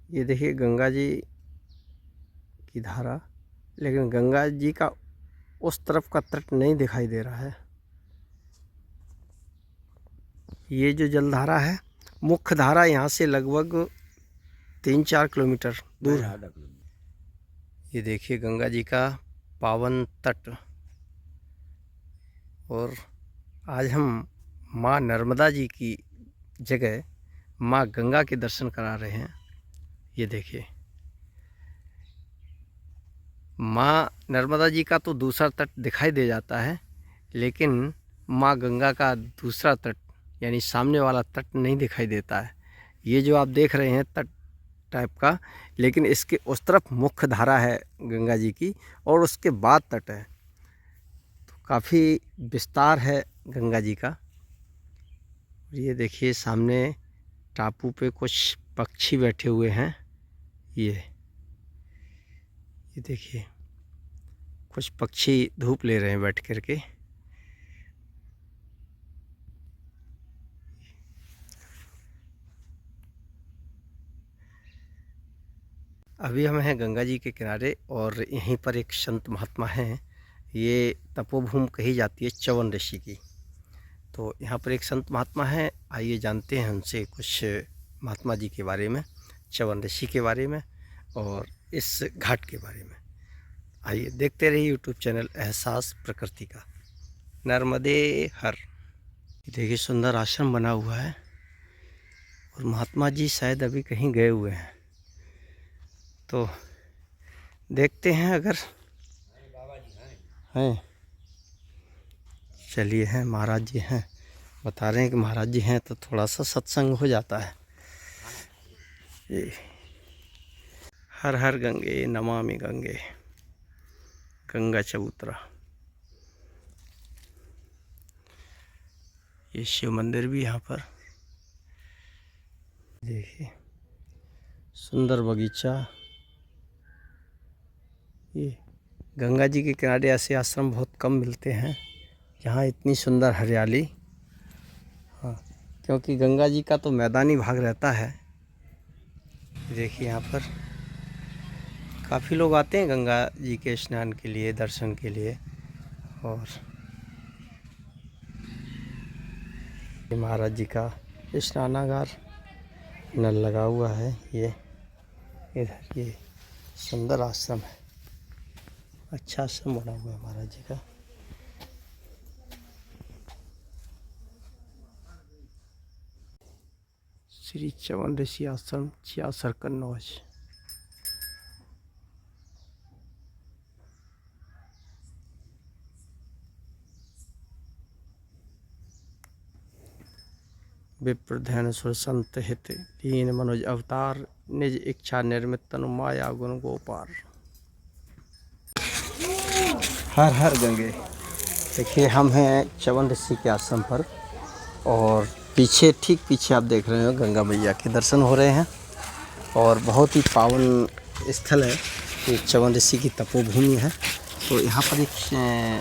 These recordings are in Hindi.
ये देखिए गंगा जी की धारा, लेकिन गंगा जी का उस तरफ का तट नहीं दिखाई दे रहा है। ये जो जलधारा है, मुख्य धारा यहाँ से लगभग 3-4 किलोमीटर दूर है। ये देखिए गंगा जी का पावन तट। और आज हम माँ नर्मदा जी की जगह माँ गंगा के दर्शन करा रहे हैं। ये देखिए, माँ नर्मदा जी का तो दूसरा तट दिखाई दे जाता है, लेकिन माँ गंगा का दूसरा तट यानी सामने वाला तट नहीं दिखाई देता है। ये जो आप देख रहे हैं तट टाइप का, लेकिन इसके उस तरफ मुख्य धारा है गंगा जी की और उसके बाद तट है। तो काफ़ी विस्तार है गंगा जी का। ये देखिए सामने टापू पे कुछ पक्षी बैठे हुए हैं। ये देखिए कुछ पक्षी धूप ले रहे हैं बैठ कर के। अभी हम हैं गंगा जी के किनारे और यहीं पर एक संत महात्मा हैं। ये तपोभूमि कही जाती है च्यवन ऋषि की। तो यहाँ पर एक संत महात्मा हैं, आइए जानते हैं उनसे कुछ महात्मा जी के बारे में, च्यवन ऋषि के बारे में और इस घाट के बारे में। आइए देखते रहिए यूट्यूब चैनल एहसास प्रकृति का। नर्मदे हर। देखिए सुंदर आश्रम बना हुआ है और महात्मा जी शायद अभी कहीं गए हुए हैं, तो देखते हैं अगर हैं। चलिए, हैं महाराज जी हैं, बता रहे हैं कि महाराज जी हैं, तो थोड़ा सा सत्संग हो जाता है। ये हर हर गंगे नमामि गंगे, गंगा चबूतरा। ये शिव मंदिर भी यहाँ पर देखिए, सुंदर बगीचा। ये गंगा जी के किनारे ऐसे आश्रम बहुत कम मिलते हैं जहाँ इतनी सुंदर हरियाली। हाँ, क्योंकि गंगा जी का तो मैदानी भाग रहता है। देखिए यहाँ पर काफ़ी लोग आते हैं गंगा जी के स्नान के लिए, दर्शन के लिए। और महाराज जी का स्नानागार नल लगा हुआ है। ये इधर ये सुंदर आश्रम है, अच्छा आश्रम बना हुआ है महाराज जी का। श्री च्यवन ऋषि आश्रम, छियासर कन्नौज। विप्र ध्यान सुर संत हित, दीन मनोज अवतार, निज इच्छा निर्मित तनु माया गुण गोपार। हर हर गंगे। देखिए हम हैं च्यवन ऋषि के आश्रम पर और पीछे, ठीक पीछे आप देख रहे हो गंगा मैया के दर्शन हो रहे हैं। और बहुत ही पावन स्थल है ये, च्यवन ऋषि की तपोभूमि है। तो यहाँ पर एक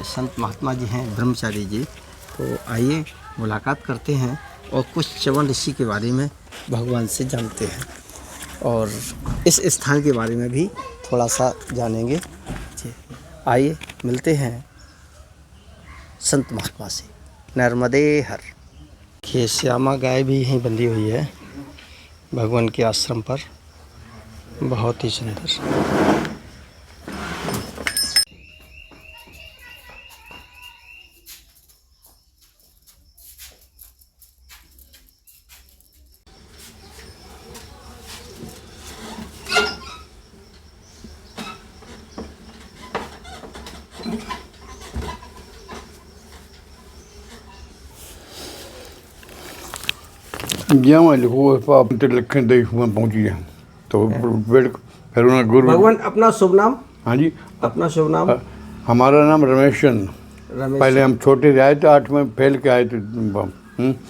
संत महात्मा जी हैं, ब्रह्मचारी जी। तो आइए मुलाकात करते हैं और कुछ च्यवन ऋषि के बारे में भगवान से जानते हैं और इस स्थान के बारे में भी थोड़ा सा जानेंगे। आइए मिलते हैं संत महात्मा से। नर्मदे हर। ये श्यामा गाय भी यहीं बंधी हुई है भगवान के आश्रम पर, बहुत ही सुंदर। ज्यां मैं लिखूँ आप लिखें देख में पहुँची है तो फिर उन्होंने गुरु। भगवान अपना शुभ नाम? हाँ जी, अपना शुभ नाम? हमारा नाम रमेश चंद। पहले हम छोटे से आए थे, 8 में फेल के आए थे।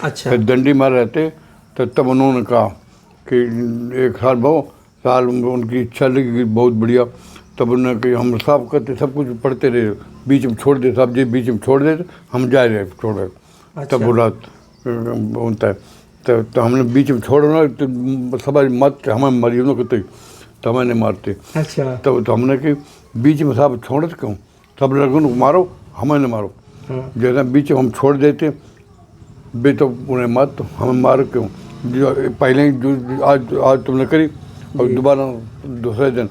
अच्छा। फिर दंडी मार रहते तो तब उन्होंने कहा कि 1 साल उनकी इच्छा लगी बहुत बढ़िया। तब उन्होंने कि हम सब करते, सब कुछ पढ़ते रहे, बीच में छोड़ दे, सब बीच में छोड़ दे, हम जा रहे छोड़ रहे। तब बोला होता है तो हमने बीच में छोड़ो ना तो सब मत हमें मरीजों को तो हमें नहीं मारते। अच्छा। तो हमने कि बीच में सब छोड़ क्यों, सब लोगों को मारो हमें नहीं मारो। जैसे बीच में हम छोड़ देते बे तो उन्हें मत हमें मारो क्यों, जो पहले ही जो आज तुमने करी और दोबारा दूसरे दिन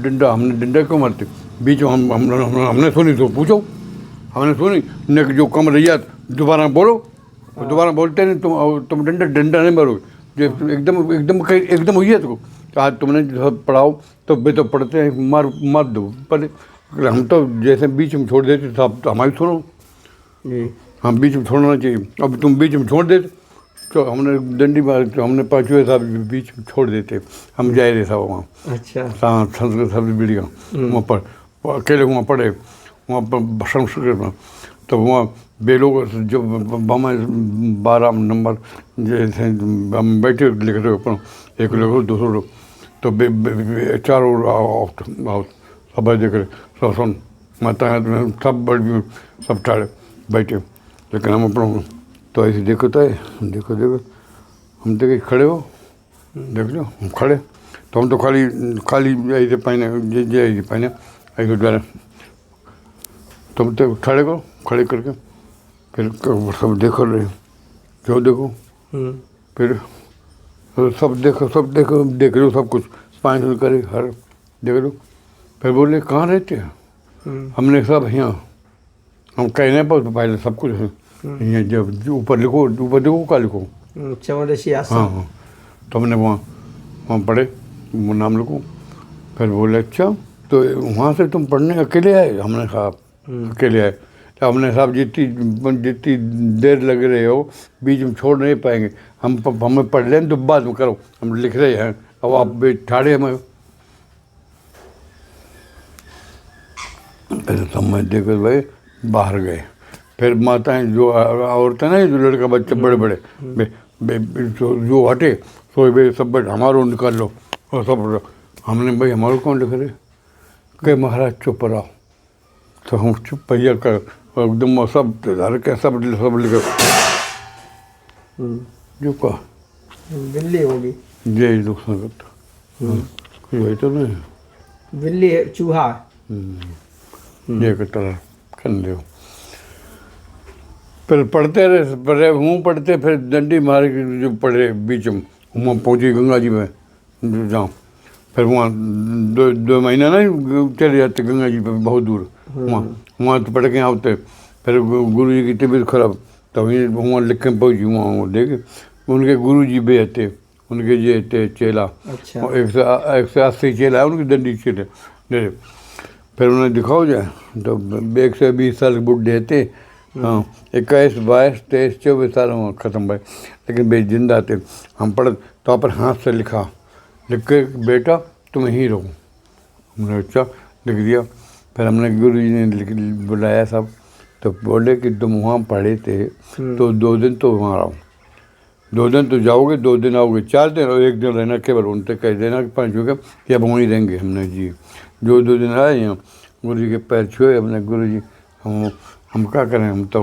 डंडा, हमने डंडा क्यों मारते बीच में, हमने सुनी तो पूछो, हमने सुनी न जो कम रही दोबारा बोलो, दोबारा बोलते नहीं तुम डंडा नहीं मारोगे, जो एकदम हुई है तो आज तुमने जो पढ़ाओ तो बे तो पढ़ते हैं मार दो पर हम तो जैसे बीच में छोड़ देते साहब तो हमारी सुनो। हम बीच में छोड़ना चाहिए, अब तुम बीच में छोड़ देते तो हमने डंडी मार तो हमने पाँचवें साहब बीच में छोड़ देते, हम जाए रहे साहब वहाँ। अच्छा। संस्कृत शब्द बीड़िया वहाँ पर अकेले वहाँ पढ़े, वहाँ पर संस्कृत में तो वहाँ बे लोग जो हमें 12 नंबर जैसे हम बैठे लिख रहे अपन एक लोग दूसरे लोग तो चारों सब देख रहे सब सुन माता सब बड़ी सब टाड़े बैठे, लेकिन हम अपना तो ऐसे देखो तो देखो हम देखे खड़े हो देख लो हम खड़े तो हम तो खाली ऐसे पहने ऐसे पहने ऐसे द्वारा तुम तो खड़े करो, खड़े करके फिर सब देखो रहे जो देखो फिर सब देखो देख लो सब कुछ पानी करे हर देख लो। फिर बोले कहाँ रहते हैं, हमने सब यहाँ हम कहने पर तो पहले सब कुछ यहाँ जब ऊपर लिखो ऊपर देखो क्या लिखो चौदसी आश्रम। हाँ तो हमने वहाँ पढ़े वो नाम लिखो। फिर बोले अच्छा तो वहाँ से तुम पढ़ने अकेले आए, हमने कहा अकेले आए तो हमने साहब जितनी देर लग रहे हो बीच में छोड़ नहीं पाएंगे, हमें पढ़ लें तो बाद में करो, हम लिख रहे हैं अब आप ठाड़े हमें। फिर समय देखो भाई बाहर गए, फिर माताएं जो औरतें ना जो लड़का बच्चे बड़े बड़े जो हटे सो भाई सब बैठ हमारो निकाल लो और सब हमने भाई हमारो कौन लिख रहे कहे महाराज चुप रहो, तो हम चुप भैया कर एकदम सब हर के सब लिखो जो कहा बिल्ली होगी जय दुख संगत वही तो नहीं बिल्ली चूहा ये तरह कर दो। फिर पढ़ते रहे हूँ पढ़ते फिर डंडी मार के जो पढ़े बीच में वहाँ पहुँची गंगा जी में जाऊँ, फिर वहाँ 2 महीना ना चले जाते गंगा जी पे बहुत दूर वहाँ तो पढ़ के आते। फिर गुरु जी की तबीयत खराब तो वहाँ लिख के पहुँची वहाँ देखे उनके गुरु जी भी थे उनके ये थे चेला। अच्छा। 180 चेला है उनकी डंडी चेले मेरे। फिर उन्हें दिखाओ जाए तो 120 साल बुढ़े थे, हाँ 21 22 23 24 साल वहाँ ख़त्म भाई, लेकिन भाई जिंदा थे। हम पढ़ तो पर हाथ से लिख के बेटा तुम यहीं रहो, हमने अच्छा लिख दिया। फिर हमने गुरु जी ने बुलाया सब तो बोले कि तुम वहाँ पढ़े थे तो 2 दिन तो वहाँ रहो, 2 दिन तो जाओगे 2 दिन आओगे 4 दिन और 1 दिन रहना केवल उनसे कह देना कि 5 हो गया कि अब वहीं रहेंगे। हमने जी जो 2 दिन आए यहाँ गुरु जी के पैर छुए हमने, गुरु जी हम क्या करें, हम तो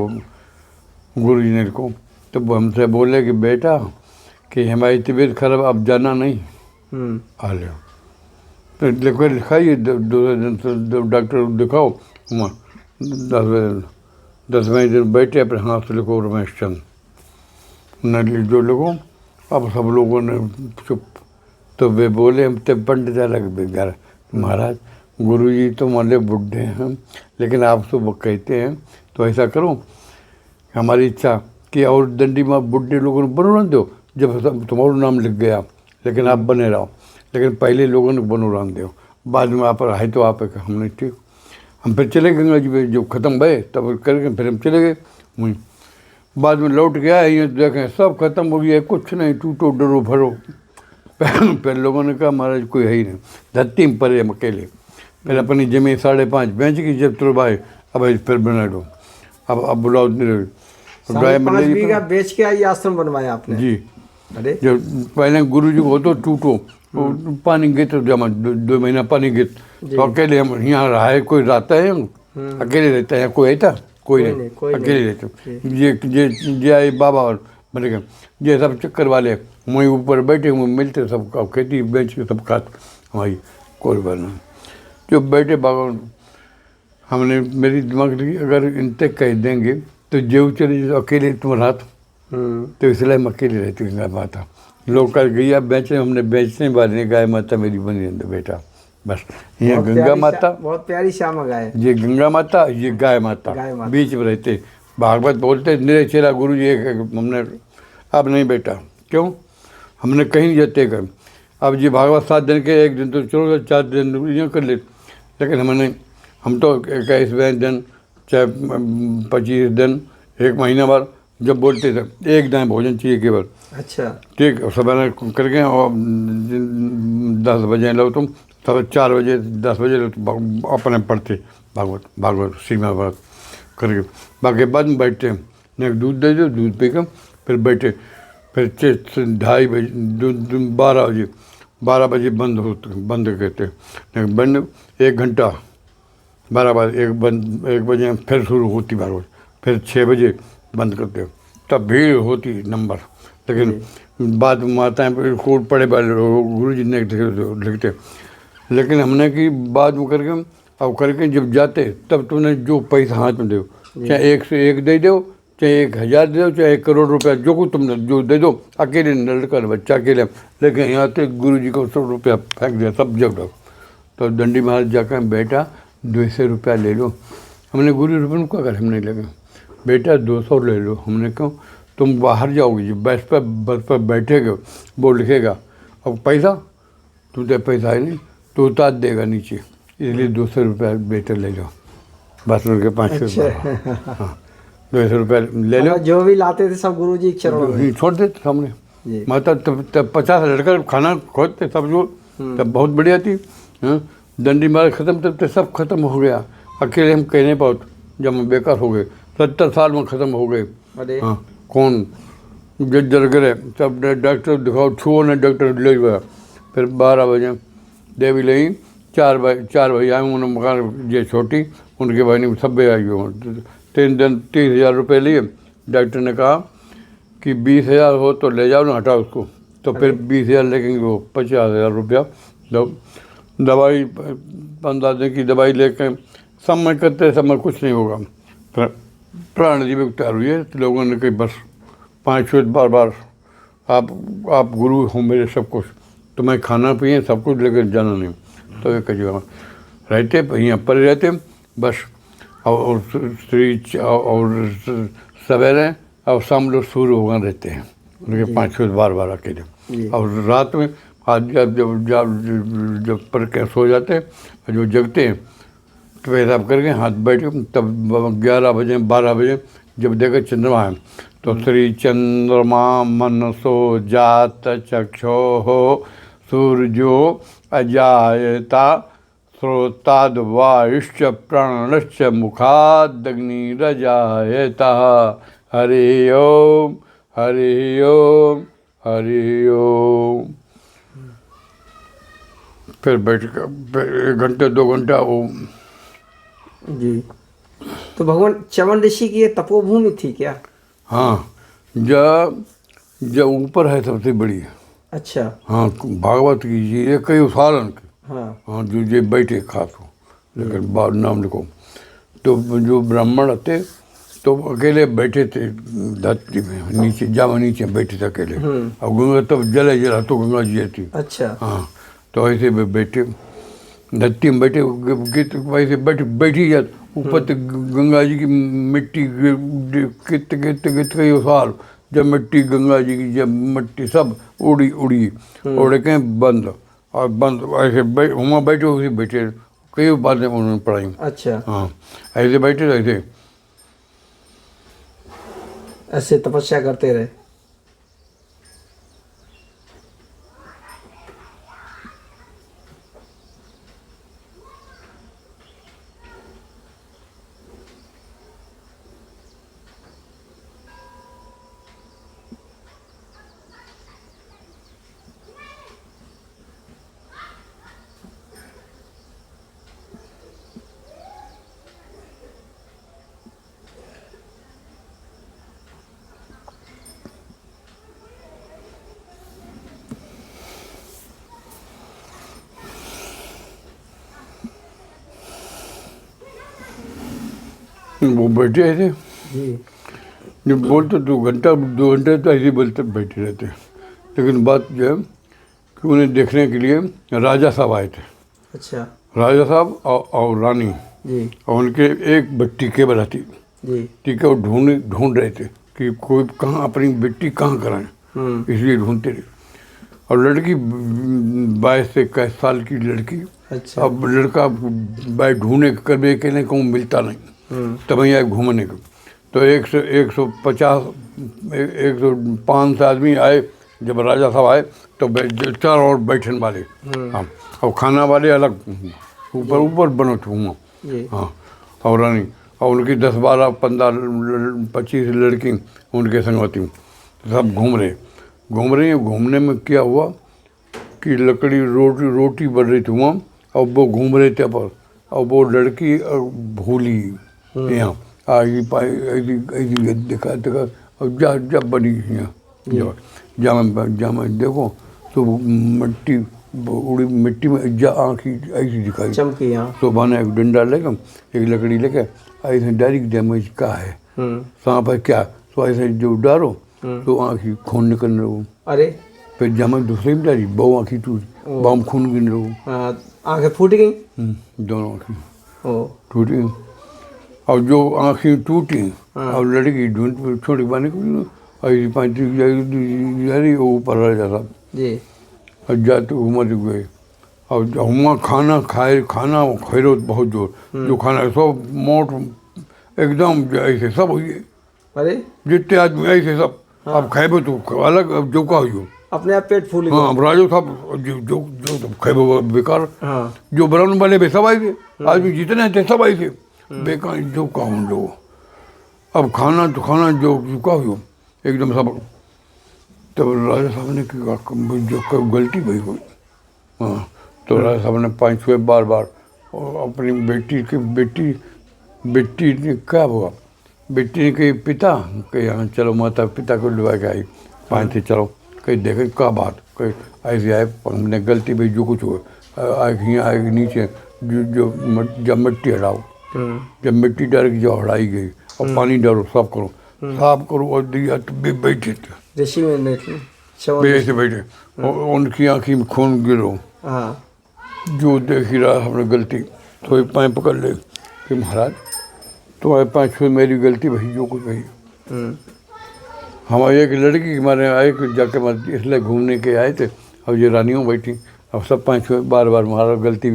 गुरु जी ने को तो हमसे बोले कि बेटा कि हमारी तबीयत खराब अब जाना नहीं आ लो, तो लिखाइए 2 दिन से डॉक्टर दिखाओ वहाँ 10वें दिन बैठे फिर हाथ से लिखो रमेश चंद न जो लिखो। अब सब लोगों ने चुप तो वे बोले हम तब पंडित अलग बेगार महाराज गुरु जी तो माले बुढ़े हैं लेकिन आप तो वो कहते हैं तो ऐसा करो हमारी इच्छा कि और डंडी में बुढ़े लोगों ने बनो दो जब तुम्हारा नाम लिख गया लेकिन आप बने रहो, लेकिन पहले लोगों ने बनो रन दो बाद में आप है तो आप हमने ठीक हम फिर चले गंगा जी पे जब ख़त्म भये तब करके फिर हम चले गए वहीं। बाद में लौट गया ये देखें सब खत्म हो गया कुछ नहीं टूटो डरो भरो। फिर लोगों ने कहा महाराज कोई है ही नहीं धरती में पड़े हम अकेले। फिर अपनी जमीन 5.5 बेच की जब तुरबाए अब फिर बना दो अब बुलाओ 5.5 बीघा बेच के आई आश्रम बनवाया आपने जी। अरे जो पहले गुरु जी को तो टूटो पानी गित जमा 2 महीना पानी गित तो अकेले हम यहाँ रहा कोई रहता है अकेले रहता है कोई रहता कोई नहीं अकेले रहते ये आए बाबा और मैंने कहा ये सब चक्कर वाले वहीं ऊपर बैठे हुए मिलते सब खेती बेच के सब खाते हमारी कोई बात नहीं। जो बैठे बागवान हमने मेरी दिमाग लगी अगर इन तक कह देंगे तो जेऊ चले जो अकेले तुम रात तो इसलिए हम अकेले रहते गाय माता लोग कल गैया बेचे हमने बेचने वाले गाय माता मेरी बनी अंदर बेटा बस ये गंगा माता बहुत प्यारी श्यामा गाय। ये गंगा माता ये गाय माता बीच में रहते भागवत बोलते निरे चेला गुरु जी एक हमने अब नहीं बेटा क्यों हमने कहीं नहीं जाते कर अब जी भागवत 7 दिन के एक दिन तो चलो 4 दिन यूँ कर ले लेकिन हम तो 21 दिन चाहे 25 दिन 1 महीना बाद जब बोलते थे एक दाएँ भोजन चाहिए केवल। अच्छा ठीक सुबह करके और 10 बजे लो तुम तब 4 बजे 10 बजे अपने पढ़ते भागवत सीमा भागवत करके बाकी बाद में बैठते हैं दूध दे दो दूध पी कर फिर बैठे फिर 2:30 बजे 12 बजे बंद करते बंद 1 घंटा 12 बजे 1 बजे फिर शुरू होती भागवत फिर 6 बजे बंद करते तब भीड़ होती नंबर लेकिन बाद में माताएँ कोट पड़े वाले गुरु जी ने लिखते लेकिन हमने कि बाद में करके अब करके जब जाते तब तुमने जो पैसा हाथ में दो चाहे 1 से 1 दे दो चाहे 1000 दे दो चाहे 1 करोड़ रुपया जो कुछ तुमने जो दे दो अकेले लड़का बच्चा अकेले लेकिन यहाँ तो गुरु जी को 100 रुपया फेंक दिया सब जब तक तो दंडी महाराज जाकर बेटा 200 रुपया ले लो हमने गुरु रुपये क्या कर हमने लगे बेटा 200 ले लो हमने क्यों तुम बाहर जाओगे जी बस पर बैठेगा वो लिखेगा अब पैसा तुम तो पैसा है नहीं तो उतार देगा नीचे इसलिए 200 रुपया बेटा ले लो बस उनके 500 रुपया हाँ 200 रुपया ले लो जो भी लाते थे सब गुरु जी के चरणों में छोड़ देते सामने माता तब 50 लड़का खाना खोजते सब जो तब बहुत बढ़िया थी दंडी मार खत्म तब सब खत्म हो गया अकेले हम कहने पाओ जब हम बेकार हो गए 70 साल में ख़त्म हो गए हाँ कौन जर गए तब डॉक्टर दिखाओ छुओ ने डॉक्टर ले गया फिर 12 बजे देवी ले 4 बजे आए उन्होंने मकान ये छोटी उनके भाई ने सब आई हो 3 दिन 30,000 रुपये लिए डॉक्टर ने कहा कि 20,000 हो तो ले जाओ ना हटाओ उसको तो फिर 20,000 लेके वो 50,000 रुपया दवाई 15 दिन की दवाई लेके समय करते समय कुछ नहीं होगा प्राण जीविक तैयार हुई है तो लोगों ने कही बस 5 बार आप गुरु हो मेरे सब कुछ तुम्हें खाना पिए सब कुछ लेकर जाना नहीं तो एक जगह रहते यहाँ पर रहते बस और स्त्री और सवेरे और शाम लोग सूर्य भगवान रहते हैं उनके 5 बार अकेले और रात में आज जब पर के सो जाते जो जगते हैं तो पेशाब करके हाथ बैठे तब 11 बजे 12 बजे जब देखा चंद्रमा है तो श्री चंद्रमा मनसो जात चक्षो हो सूर्यो अजायता श्रोताद वायुश्च प्राणश्च मुखादग्निरजायता हरि ओम हरि ओम हरि ओम। फिर बैठ कर 1 घंटे 2 घंटा वो जी। तो भगवान च्यवन ऋषि की ये तपोभूमि थी क्या? हाँ जब ऊपर है सबसे बड़ी। अच्छा हाँ भागवत की ये कई उदाहरण के हाँ जो ये बैठे खास हो लेकिन बाद नाम लिखो तो जो ब्राह्मण थे तो अकेले बैठे थे धरती में नीचे जावा नीचे बैठे थे अकेले और गंगा तब जला तो गंगा जी थी। अच्छा हाँ तो ऐसे बैठे धरती में बैठे वैसे बैठी जाते ऊपर तक गंगा जी की मिट्टी कित कई साल जब मिट्टी गंगा जी की जब मिट्टी सब उड़ी उड़ के बंद और बंद ऐसे वहाँ बैठे उसी बैठे कई बातें उन्होंने पढ़ाई। अच्छा हाँ ऐसे बैठे ऐसे ऐसे तपस्या करते रहे। वो बैठे ऐसे जी। जो बोलते 2 घंटे तो ऐसे ही बोलते बैठे रहते। लेकिन बात जो है कि उन्हें देखने के लिए राजा साहब आए थे। अच्छा। राजा साहब और रानी जी। और उनके एक टीके बराती जी। टीके वो ढूंढ रहे थे कि कोई कहाँ अपनी बेटी कहाँ कराएं, इसलिए ढूंढते रहे। और लड़की 22 से 21 साल की लड़की। अच्छा। अब लड़का भाई ढूंढने कभी कहने को मिलता नहीं, तब यहाँ घूमने को। तो 105 से आदमी आए। जब राजा साहब आए तो चार और बैठने वाले, हाँ, और खाना वाले अलग ऊपर बनो हुआ। जी। हाँ, और रानी और उनकी 10, 12, 15, 25 लड़की उनके संगवती सब घूम रहे हैं। घूमने में क्या हुआ कि लकड़ी रोटी बन रही थी वहाँ, और वो घूम रहे थे पर, और वो लड़की भूली यहाँ आई पाई ऐसी देखा और जा बनी यहाँ जामा देखो तो मिट्टी उड़ी, मिट्टी में जा आँखी ऐसी दिखाई चमकी। हाँ। तो मैंने एक डंडा लेकर एक लकड़ी लेकर ऐसे डायरेक्ट डैमेज का है सांप है क्या, तो ऐसे जो डालो तो आँखी खून निकल रहा। अरे फिर जमा दूसरे में डाली, बहु आँखी टूट, बहु खून गिन रहा। आंखें फूट गई। दोनों आँखें ओ। टूटी। और जो आँखें टूटी और लड़की ढूंढ छोटी पाने को ऐसी 5 ऊपर रह जाता जी। और जाते उमर गए। और हुआ खाना खैरो बहुत जोर, जो खाना सब मोट एकदम ऐसे सब हुई, अरे जितने आदमी ऐसे सब। अब खेबो तो अलग, अब जो का हुई अपने आप पेट फूल गया। हाँ, राजो साहब जो खेबो बेकार। हाँ। जो ब्राउन वाले भी सब आए थे, आदमी जितने थे सब आए थे बेकार, जो का उन लोग। अब खाना जो का हुई एकदम सब। तब राजा साहब ने जो गलती भई हुई, हाँ, तो राजा साहब ने 5-6 बार और अपनी बेटी ने क्या हुआ, बेटी ने कही पिता कही हाँ चलो, माता पिता को लुआ के आई 5 से चलो कहीं देखे क्या बात, कहीं ऐसे आए हमने गलती भाई जो कुछ हुआ आए नीचे जब मिट्टी हटाओ, जब मिट्टी डाल के जो हटाई गई और पानी डालो साफ करो और दिया तो बैठे थे ऋषि में ऐसे बैठे और उनकी आँखी में खून गिरो। हाँ। जो देख ही रहा हमने गलती थोड़ी पाँव पकड़ ले कि महाराज तुम्हारे 5 मेरी गलती भाई जो कुछ भाई। हमारी एक लड़की हमारे आए जाके इसलिए घूमने के आए थे और ये रानियों बैठी, अब सब 5 बार महाराज गलती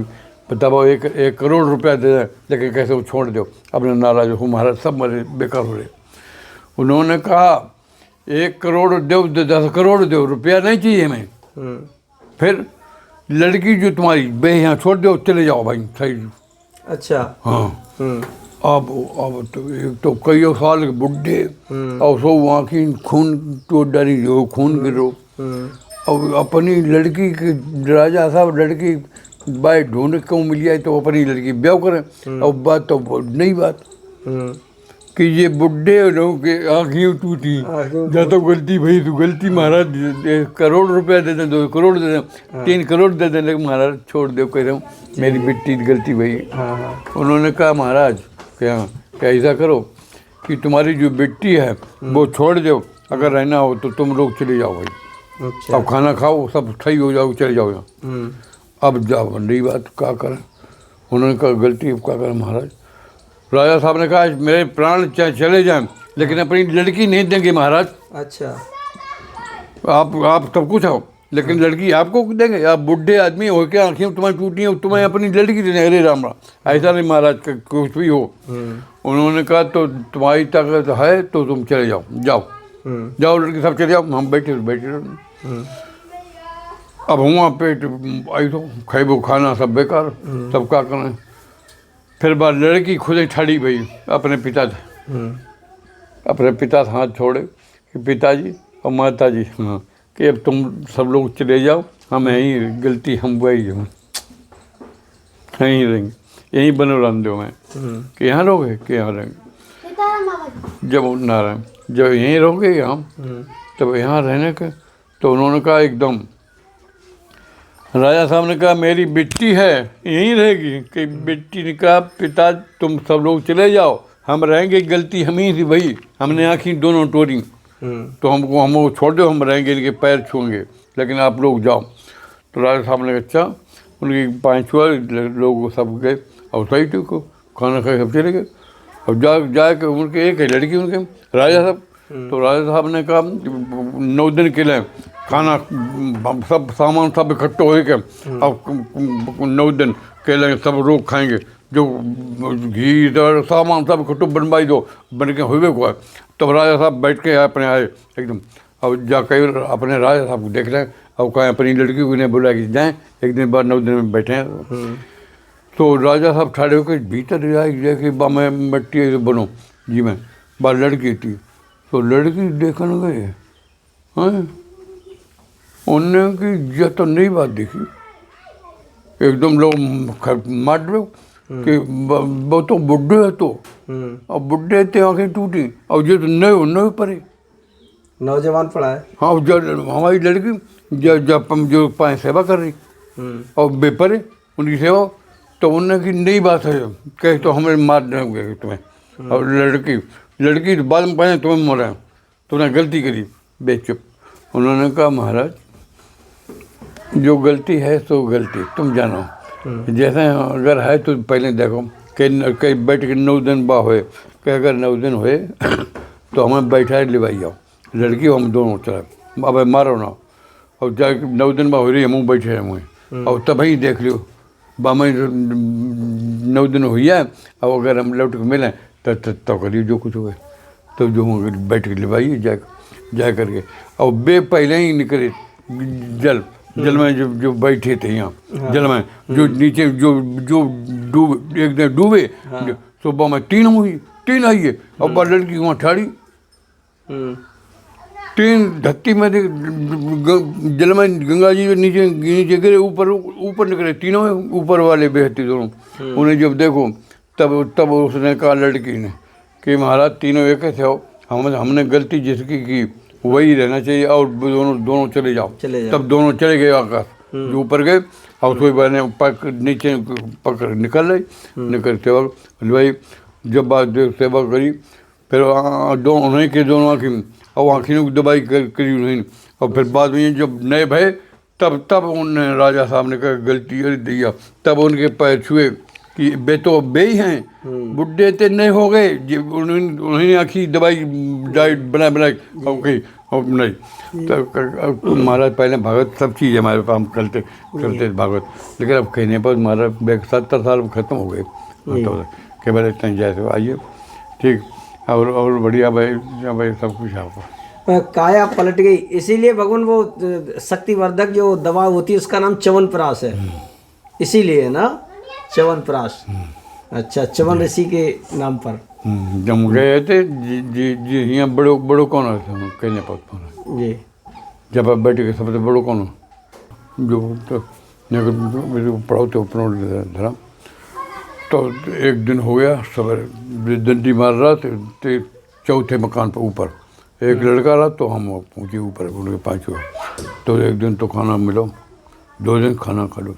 बताओ 1 करोड़ रुपया दे दें लेकिन कैसे वो छोड़ दो, अपने नाराज हो महाराज सब मरे बेकार हो रहे। उन्होंने कहा 1 करोड़ दो 10 करोड़ दो, रुपया नहीं चाहिए हमें। फिर लड़की जो तुम्हारी बे यहाँ छोड़ दो, चले जाओ भाई सही। अच्छा। हाँ। अब तो एक तो कई साल के बुढ़े और सब आँखी खून तो डरी जो खून गिरो। अब अपनी लड़की के राजा साहब लड़की बाई ढूंढ क्यों मिल जाए तो अपनी लड़की ब्याह करें। और बात तो नई बात कि ये बुढ़े लोग के आँखें टूटी, या तो गलती भाई तो गलती महाराज 1 करोड़ रुपया दे दें, 2 करोड़ दे दें, 3 करोड़ दे दें, लेकिन महाराज छोड़ दो कह रहा हूँ मेरी बेटी गलती भाई। उन्होंने कहा महाराज क्या ऐसा करो कि तुम्हारी जो बेटी है वो छोड़ दो, अगर रहना हो तो तुम लोग चले जाओ भाई। अच्छा। अब खाना खाओ सब सही हो जाओ चले जाओ यहाँ। अब जाओ नई बात क्या करें, उन्होंने कहा गलती अब क्या करें महाराज। राजा साहब ने कहा मेरे प्राण चाहे चले जाएं लेकिन अपनी लड़की नहीं देंगे महाराज। अच्छा। आप सब कुछ हो लेकिन लड़की आपको देंगे, आप बुढ़े आदमी हो क्या आँखें तुम्हारी टूटी हैं, तुम्हें अपनी लड़की देने। अरे राम ऐसा नहीं महाराज कुछ भी हो। उन्होंने कहा तो तुम्हारी ताकत है तो तुम चले जाओ लड़की सब चले जाओ, हम बैठे रहो। अब हुआ पेट ऐसा खेबो खाना सब बेकार, सब क्या करें। फिर बार लड़की खुद ही ठड़ी गई अपने पिता से हाथ छोड़े कि पिताजी और माताजी हाँ कि अब तुम सब लोग चले जाओ, हम यहीं गलती हम वही हम यहीं रहेंगे, यहीं बनो रहने दो मैं कि यहाँ रहोगे कि यहाँ रहेंगे। जब नारायण जब यहीं रहोगे हम तब यहाँ रहने के। तो उन्होंने कहा एकदम राजा साहब ने कहा मेरी बेटी है यहीं रहेगी कि बेटी ने कहा पिता तुम सब लोग चले जाओ हम रहेंगे, गलती हम ही थी भाई, हमने आँखें दोनों टोरी, तो हमको छोड़ दो, हम रहेंगे, इनके पैर छूएंगे, लेकिन आप लोग जाओ। तो राजा साहब ने अच्छा, उनकी 5 छुआ, लोग सब गए और सही ठीक को खाना खाए सब चले गए। और जाके उनके एक है लड़की उनके राजा साहब, तो राजा साहब ने कहा 9 दिन के लिए खाना सब सामान सब इकट्ठे हो के अब 9 दिन के लिए सब लोग खाएंगे, जो घी इधर सामान सब इकट्ठे बनवाई दो, बन के हुए को। तब राजा साहब बैठ के अपने आए एकदम, अब जाकर अपने राजा साहब को देख रहे हैं, अब कहें अपनी लड़की को इन्हें बुला के जाएँ, एक दिन बाद 9 दिन में बैठे हैं। तो राजा साहब ठाड़े होकर भीतर जाए कि बा मैं मिट्टी से बनो जी, मैं बा लड़की थी, तो लड़की देखने गए हैं, उनने की यह तो नई बात देखी, एकदम लोग मार रहे कि वो तो बुढ़े है, तो अब बुढ़े थे, आँखें टूटी, और ये तो नए पड़े, नौजवान पड़ा है। हाँ, जब हमारी लड़की जब जो पाए सेवा कर रही और बेपरे उनकी सेवा, तो उन्होंने की नई बात है, कहे तो हमें मार देंगे तुम्हें। और लड़की तो बाद में पाए तुम्हें मरा, तुमने गलती करी, बेचुप। उन्होंने कहा महाराज जो गलती है सो गलती, तुम जानो, जैसे अगर है तो पहले देखो कहीं बैठ के 9 दिन बा हुए, कह अगर 9 दिन हुए तो हमें बैठा लिवाई जाओ, लड़की हम दोनों चला, अब मारो ना, और जाके 9 दिन बा हो रही हम बैठे हुए, और तभी देख लो बामा 9 दिन हुई है, अब अगर हम लौट के मिलें तो करिए जो कुछ हुए, तो जो बैठ के लिवाइए जा करके। और बे पहले ही निकले जल में जो बैठे थे यहाँ जल में, जो नीचे जो डूबे, सुबह में 3 हुई, 3 आई है, और लड़की वहाँ ठाड़ी, 3 धरती में जल में गंगा जी के नीचे गिरे, ऊपर निकले, तीनों ऊपर वाले बेहती दोनों। उन्हें जब देखो तब उसने कहा लड़की ने कि महाराज तीनों एक थे, हमने गलती जिसकी की वही रहना चाहिए, और दोनों चले जाओ। तब दोनों चले गए आकाश, जो ऊपर गए, और कोई बने नीचे पकड़ निकल सेवा भाई, जब बात सेवा करी, फिर उन्हीं के दोनों आँखें और आँखियों की दवाई करी नहीं, और फिर बाद में जब नए भय तब उन्होंने राजा साहब ने कहा गलती कर दिया, तब उनके पैर छुए कि बे तो बे ही हैं, बुढ़े ते नए हो गए, उन्होंने आँखी दवाई डाइट बनाई और कही और नहीं। तो महाराज पहले भगत सब चीज़ हमारे पास हम चलते भागवत, लेकिन अब कहने पर महाराज 70 साल ख़त्म हो गए, तो के बारे इतना जैसे आइए ठीक, और बढ़िया भाई सब कुछ आपको। काया पलट गई, इसीलिए भगवान वो शक्तिवर्धक जो दवा होती है उसका नाम च्यवनप्राश है, इसीलिए ना च्यवनप्राश। अच्छा, च्यवन ऋषि के नाम पर जब गए थे जी यहाँ बड़ो कौन है कहने पर जी, जब आप बैठ के सबसे बड़ो कौन जो पढ़ो तो धरा, तो एक दिन हो गया सवेरे डंडी मार रहा थे 4थे मकान पर ऊपर, एक लड़का रहा, तो हम पहुँचे ऊपर उनके 5 हुआ। तो एक दिन तो खाना मिलो, 2 दिन खाना खा लो,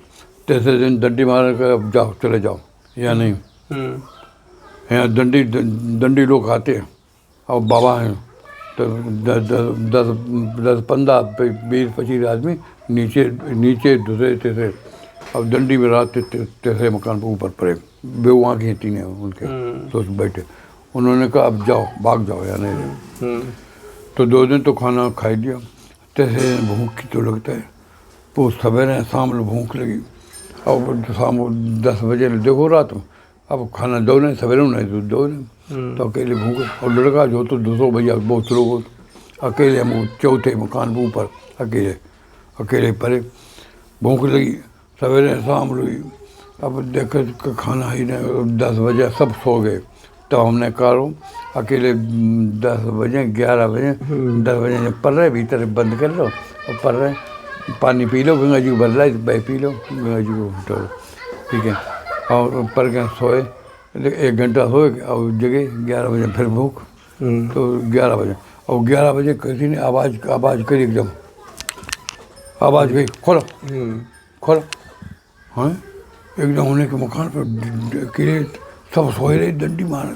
3रे दिन डंडी मार कर अब जाओ चले जाओ, या नहीं यहाँ दंडी लोग आते हैं, और बाबा हैं तो 10-15 20-25 आदमी नीचे दूसरे तीसरे, अब दंडी में रात 3रे मकान पर ऊपर पड़े, वे वहाँ की 3 उनके सोच बैठे, उन्होंने कहा अब जाओ भाग जाओ या नहीं। तो 2 दिन तो खाना खा लिया, 3रे भूख की तो लगता है, तो सवेरे शाम भूख लगी, और शाम 10 बजे देखो रात में, अब खाना दो नहीं सवेरे नहीं दो नहीं, तो अकेले भूखे, और लड़का जो तो 200 भैया बहुत लोग अकेले, हम 4थे मकान पर ऊपर अकेले परे, भूख लगी, सवेरे शाम लगी, अब देख खाना ही नहीं, 10 बजे सब सो गए, तो हमने कहा अकेले 10 बजे 11 बजे 10 बजे जब पढ़ रहे भीतर बंद कर लो, और पढ़ रहे पानी पी लो, गंगा जी को भर रहा है भाई पी लो, गंगा जी को उठो, ठीक है, और पढ़ के सोए, 1 घंटा सोए, और जगह 11 बजे फिर भूख, तो 11 बजे, और 11 बजे किसी ने आवाज़ करी, एकदम आवाज़ गई खोलो हाँ, एकदम उन्हें के मकान पर किले सब सोए रहे, डंडी मार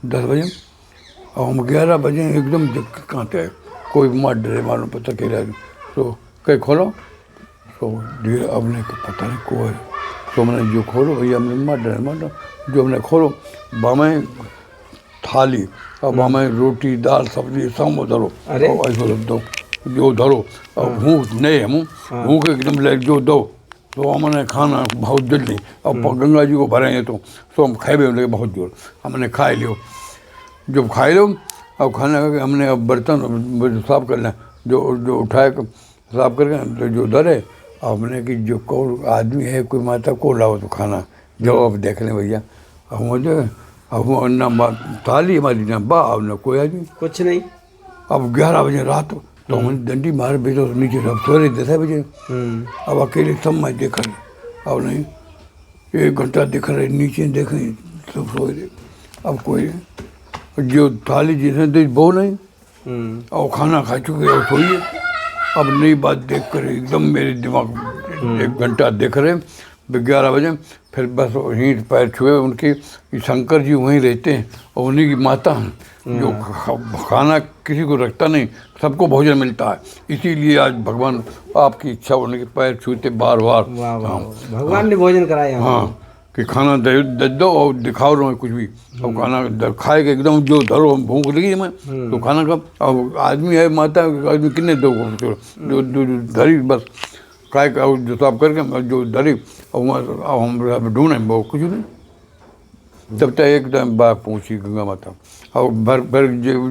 10 बजे, और हम 11 बजे एकदम देख के कहाँ थे, कोई मार डरे मालूम पता क्या है, तो कहीं खोलो, तो धीरे अपने को पता नहीं को है, तो मैंने जो खोलो भैया हमने मार डरे जो हमने खोलो, बामें थाली और बामें रोटी दाल सब्जी सब धरो, और ऐसे दो जो धरो, और भूख नहीं हम भूख एकदम ले जो दो, तो हमने खाना बहुत जल्दी, और गंगा जी को भरेंगे तो हम खाए भी लगे बहुत जोर, हमने खाए लियो, जब खाए लो अब खाना खा के हमने अब बर्तन साफ करना, जो जो उठाए साफ करके तो जो धरे, हमने कि जो को आदमी है कोई माता को लाओ तो खाना, जब अब देख लें भैया, अब मुझे अब ना थाली हमारी ना बा अब ना कोई आदमी कुछ नहीं। अब 11 बजे रात, तो हमने डंडी मार भेजो नीचे, अब सोरे 10 बजे, अब अकेले सब मैं देख रहे, अब नहीं 1 घंटा देख रहे, नीचे देख रहे सब सो रहे, अब कोई जो थाली जिसने दी वो नहीं, और खाना खा चुके और सोइए, अब नई बात देख कर एकदम मेरे दिमाग 1 घंटा देख रहे, 11 बजे फिर बस वहीं पैर छुए उनके, शंकर जी वहीं रहते हैं और उन्हीं की माता हैं, जो खाना किसी को रखता नहीं, सबको भोजन मिलता है, इसीलिए आज भगवान आपकी इच्छा होने के पैर छूते बार बार, भगवान ने भोजन कराया। हाँ कि खाना दे दो और दिखाओ रहो कुछ भी, और खाना खाए के एकदम जो धरो, भूख लगी हमें तो खाना कब, अब आदमी है माता आदमी कितने दो जो धरी बस खाए का जो साफ करके जो धरी, और हम ढूंढे वो कुछ नहीं, तब तक एकदम बात पहुँची गंगा माता, और भर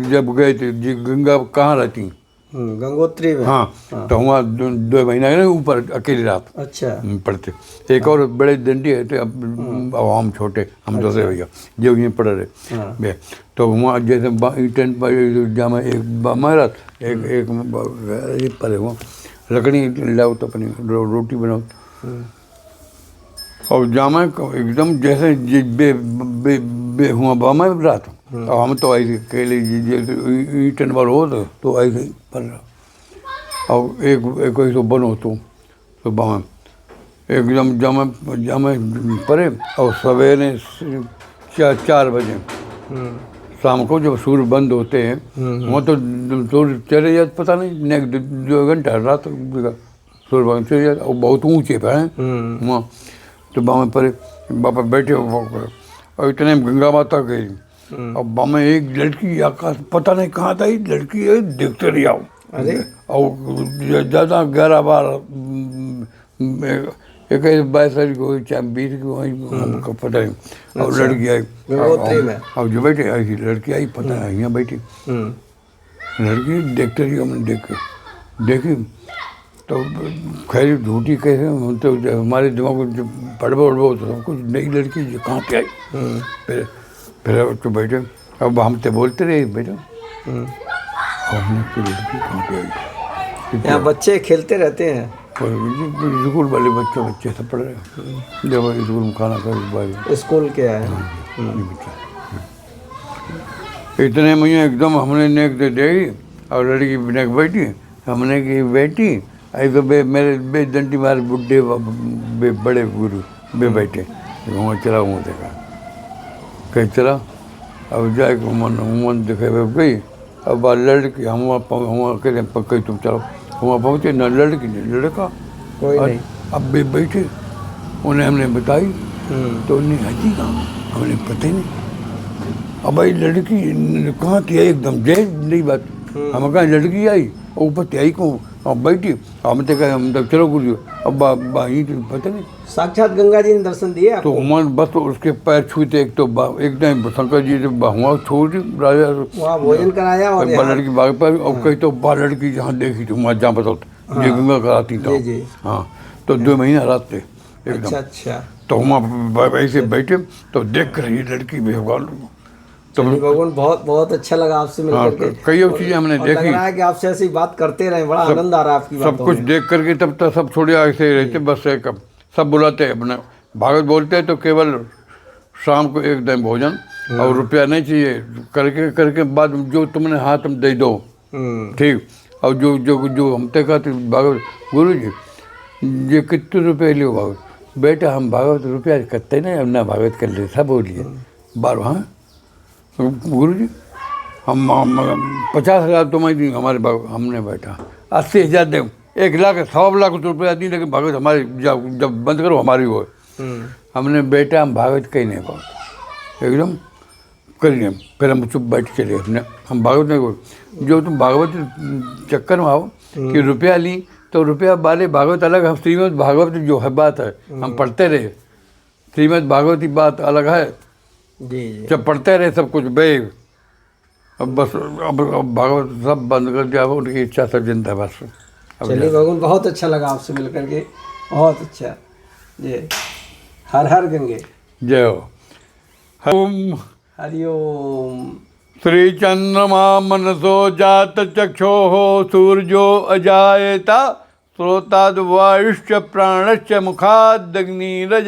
जब गए थे जी गंगा कहाँ रहती, गंगोत्री में, हाँ तो वहाँ 2 महीना ऊपर अकेली रात अच्छा पढ़ते, एक और बड़े डंडी है थे, अब हम छोटे हम दूसरे भैया जो यहीं पढ़ रहे, तो वहाँ जैसे टेंट पर जामा एक महाराज एक पर वो लकड़ी लाओ तो अपनी रोटी बनाओ, और जामा एकदम जैसे बे हुआ बामा रात, और हम तो ऐसे अकेले ईटन वाल हो तो ऐसे पर रहा, और एक ऐसे बनो तो बामा एकदम जामा परे, और सवेरे 4 बजे शाम को जब सूर्य बंद होते हैं, वहाँ तो सूर्य चले जाते पता नहीं, नेक्स्ट 2 घंटा रात सूर्य बंद चले जाते, और बहुत ऊँचे पे हैं वहाँ, तो बामा परे बापा बैठे और इतने गंगा माता गई, अब बामा एक लड़की आकाश पता नहीं कहाँ था, लड़की है देखते रही आओ, और ज़्यादा 11-12 21 22 साल को 20 को हमको पता नहीं, और लड़की आई और जो बैठे ऐसी लड़की आई पता है यहाँ बैठी, लड़की देखते रही, हमने देखी तो खैर झूठी कैसे, तो हमारे दिमाग में पढ़बो तो सब कुछ नई लड़की जो कहाँ पे आई, फिर तो बैठे, अब हम तो बोलते रहे बेटा, हमने तो लड़की कहाँ पे आई, यहाँ बच्चे खेलते रहते हैं, स्कूल वाले बच्चे सब पढ़ रहे हैं, जब स्कूल में खाना खा स्कूल के आए, इतने में एकदम हमने नेक दे दी, और लड़की नेक बैठी, हमने की बेटी ऐसे मेरे डंडी मारे बुढ़े बड़े गुरु बैठे, वहाँ चला वहाँ देखा कहीं चला, अब जाए मन देखे गई, अब लड़की हम वहाँ अकेले कहीं तुम चलो, वहाँ पहुँचे न लड़की न लड़का कोई नहीं, अब भी बैठे, उन्हें हमने बताई तो उन्हें हंसी कहाँ, हमने पता ही नहीं, अब भाई लड़की कहाँ थी एकदम जय नई बात, हम कहा लड़की आई ऊपर थी आई को, अब बैठी, हम तो कहे हम तो चलो गुरु, अब यहीं तो पता नहीं, साक्षात गंगा जी ने दर्शन दिए तो उमर बस तो उसके पैर छूते, एक तो एकदम शंकर जी वहाँ छोड़ राजा वहाँ भोजन कराया, और लड़की बाग पर, और कहीं तो लड़की जहाँ देखी थी वहाँ जहाँ बताओ ये गंगा कराती था, हाँ तो 2 महीना रात थे एकदम, अच्छा, तो वहाँ ऐसे बैठे तो देख कर ये लड़की भगवान, तो भगवान बहुत अच्छा लगा आपसे मिलकर के, कई और चीज़ें हमने देखी, लग रहा है कि आपसे ऐसी बात करते रहे, बड़ा आनंद आ रहा है आपकी बातों में, सब कुछ देख करके तब तक सब छोड़े ऐसे ही रहते, बस एक सब बुलाते हैं अपने भागवत बोलते हैं, तो केवल शाम को एक टाइम भोजन और रुपया नहीं चाहिए, करके बाद जो तुमने हाथ में दे दो, ठीक, और जो जो जो हम तक कहते भागवत गुरु जी ये कितने रुपये लियो भागवत, बेटा हम भागवत रुपया करते नहीं, अब ना भागवत कर ले सब बोलिए बार, हाँ गुरु जी हम 50,000 तो मैं दी हमारे हमने बैठा 80,000 दे 1 लाख 1.25 लाख रुपया दी, लेकिन भागवत हमारी जब बंद करो हमारी वो हमने बेटा हम भागवत कहीं नहीं पाओ एकदम करिए। फिर हम चुप बैठ चले अपने, हम भागवत नहीं जो तुम भागवत चक्कर में आओ कि रुपया ली तो रुपया वाले भागवत अलग, हम श्रीमद् भागवत जो है बात है हम पढ़ते रहे, श्रीमद् भागवत की बात अलग है जी जी। जब पढ़ते रहे सब कुछ बे अब बस अब भागवत सब बंद कर दिया, उनकी इच्छा सब जिंदा बस। चलिए भगवान, बहुत अच्छा लगा आपसे मिलकर के, बहुत अच्छा जी। हर हर गंगे। जय हो। ओम हरिओम। श्री चंद्रमा मनसो जात चक्षो सूर्यो अजायता श्रोताद् वायुश्च प्राणश्च मुखादग्निरजायता।